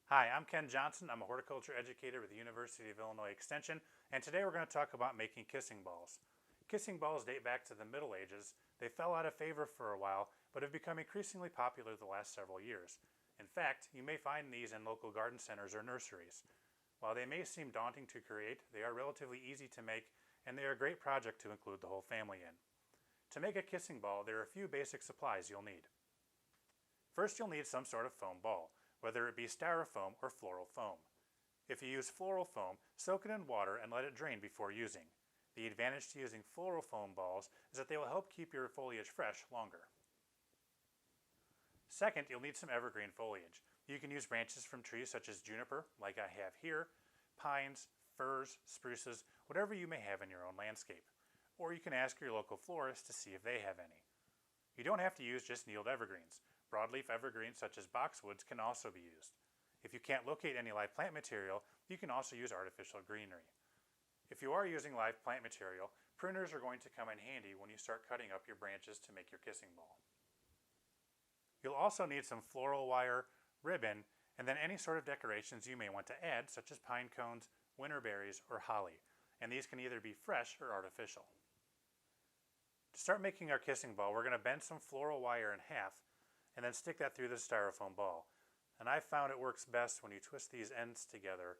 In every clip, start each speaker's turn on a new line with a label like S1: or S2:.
S1: Hi, I'm Ken Johnson. I'm a horticulture educator with the University of Illinois Extension, and today we're going to talk about making kissing balls. Kissing balls date back to the Middle Ages. They fell out of favor for a while, but have become increasingly popular the last several years. In fact, you may find these in local garden centers or nurseries. While they may seem daunting to create, they are relatively easy to make, and they are a great project to include the whole family in. To make a kissing ball, there are a few basic supplies you'll need. First, you'll need some sort of foam ball, whether it be styrofoam or floral foam. If you use floral foam, soak it in water and let it drain before using. The advantage to using floral foam balls is that they will help keep your foliage fresh longer. Second, you'll need some evergreen foliage. You can use branches from trees such as juniper, like I have here, pines, firs, spruces, whatever you may have in your own landscape. Or you can ask your local florist to see if they have any. You don't have to use just needled evergreens. Broadleaf evergreens such as boxwoods can also be used. If you can't locate any live plant material, you can also use artificial greenery. If you are using live plant material, pruners are going to come in handy when you start cutting up your branches to make your kissing ball. You'll also need some floral wire, ribbon, and then any sort of decorations you may want to add, such as pine cones, winter berries, or holly, and these can either be fresh or artificial. To start making our kissing ball, we're going to bend some floral wire in half and then stick that through the styrofoam ball. And I found it works best when you twist these ends together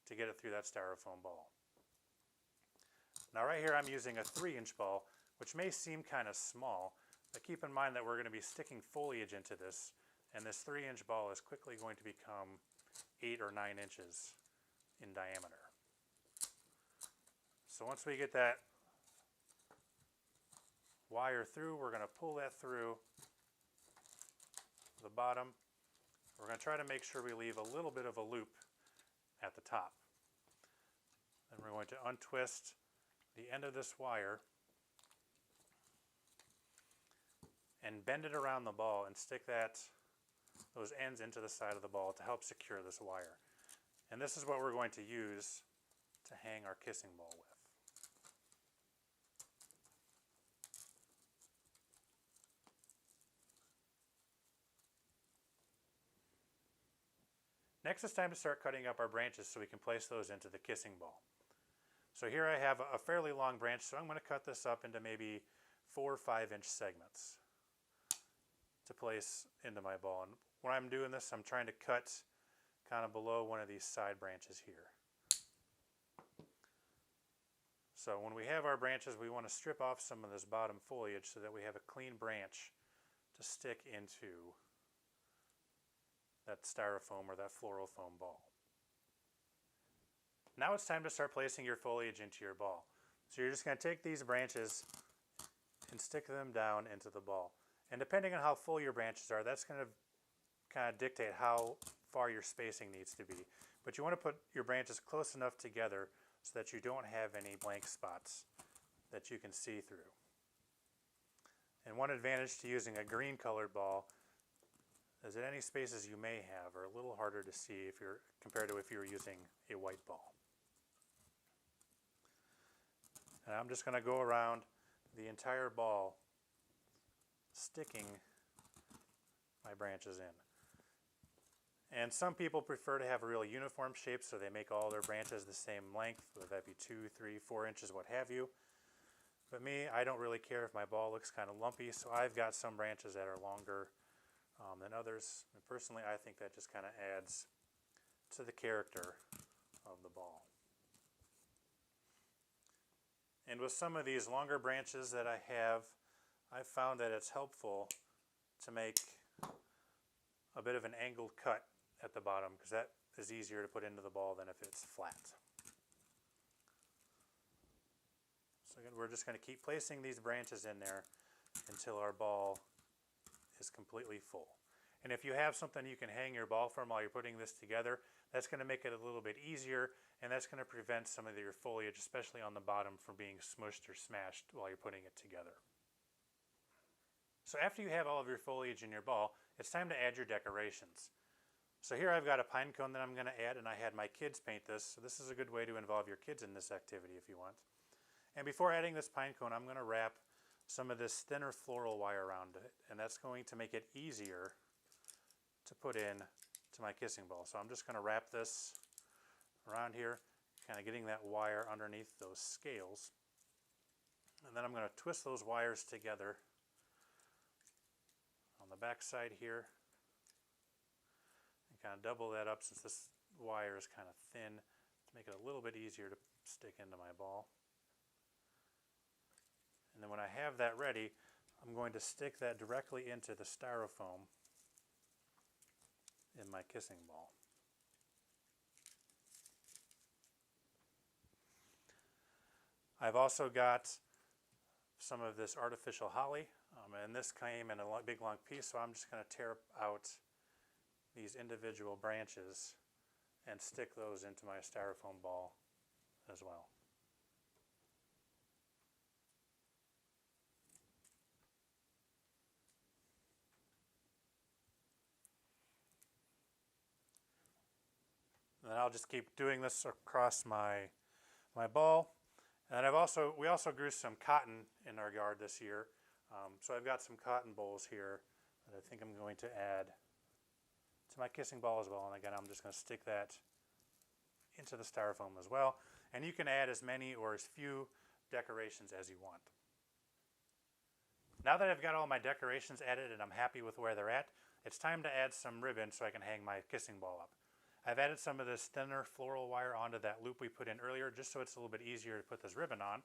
S1: to get it through that styrofoam ball. Now right here I'm using a 3-inch ball, which may seem kind of small, but keep in mind that we're going to be sticking foliage into this, and this 3-inch ball is quickly going to become 8 or 9 inches in diameter. So once we get that wire through, we're going to pull that through the bottom. We're going to try to make sure we leave a little bit of a loop at the top. Then we're going to untwist the end of this wire and bend it around the ball and stick those ends into the side of the ball to help secure this wire. And this is what we're going to use to hang our kissing ball with. Next, it's time to start cutting up our branches so we can place those into the kissing ball. So here I have a fairly long branch, so I'm going to cut this up into maybe 4 or 5-inch segments to place into my ball. And when I'm doing this, I'm trying to cut kind of below one of these side branches here. So when we have our branches, we want to strip off some of this bottom foliage so that we have a clean branch to stick into that styrofoam or that floral foam ball. Now it's time to start placing your foliage into your ball. So you're just going to take these branches and stick them down into the ball. And depending on how full your branches are, that's going to kind of dictate how far your spacing needs to be. But you want to put your branches close enough together so that you don't have any blank spots that you can see through. And one advantage to using a green colored ball is that any spaces you may have are a little harder to see compared to if you were using a white ball. And I'm just going to go around the entire ball sticking my branches in. And some people prefer to have a real uniform shape, so they make all their branches the same length, whether that be 2, 3, 4 inches, what have you. But me, I don't really care if my ball looks kind of lumpy, so I've got some branches that are longer than others. And personally, I think that just kind of adds to the character of the ball. And with some of these longer branches that I have, I've found that it's helpful to make a bit of an angled cut at the bottom, because that is easier to put into the ball than if it's flat. So again, we're just going to keep placing these branches in there until our ball is completely full. And if you have something you can hang your ball from while you're putting this together, that's going to make it a little bit easier, and that's going to prevent some of your foliage, especially on the bottom, from being smushed or smashed while you're putting it together. So after you have all of your foliage in your ball, it's time to add your decorations. So here I've got a pine cone that I'm going to add, and I had my kids paint this, so this is a good way to involve your kids in this activity if you want. And before adding this pine cone, I'm going to wrap some of this thinner floral wire around it, and that's going to make it easier to put in to my kissing ball. So I'm just going to wrap this around here, kind of getting that wire underneath those scales. And then I'm going to twist those wires together on the back side here and kind of double that up, since this wire is kind of thin, to make it a little bit easier to stick into my ball. And then when I have that ready, I'm going to stick that directly into the styrofoam in my kissing ball. I've also got some of this artificial holly, and this came in a big long piece, so I'm just going to tear out these individual branches and stick those into my styrofoam ball as well. And then I'll just keep doing this across my ball. And we also grew some cotton in our yard this year. So I've got some cotton bolls here that I think I'm going to add to my kissing ball as well. And again, I'm just going to stick that into the styrofoam as well. And you can add as many or as few decorations as you want. Now that I've got all my decorations added and I'm happy with where they're at, it's time to add some ribbon so I can hang my kissing ball up. I've added some of this thinner floral wire onto that loop we put in earlier, just so it's a little bit easier to put this ribbon on.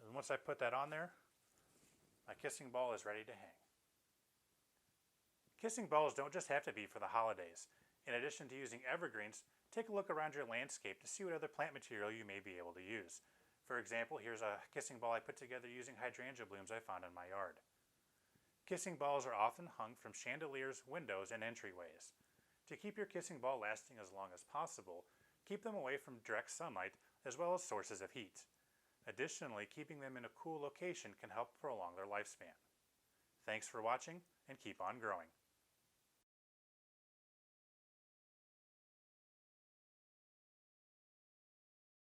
S1: And once I put that on there, my kissing ball is ready to hang. Kissing balls don't just have to be for the holidays. In addition to using evergreens, take a look around your landscape to see what other plant material you may be able to use. For example, here's a kissing ball I put together using hydrangea blooms I found in my yard. Kissing balls are often hung from chandeliers, windows, and entryways. To keep your kissing ball lasting as long as possible, keep them away from direct sunlight as well as sources of heat. Additionally, keeping them in a cool location can help prolong their lifespan. Thanks for watching, and keep on growing.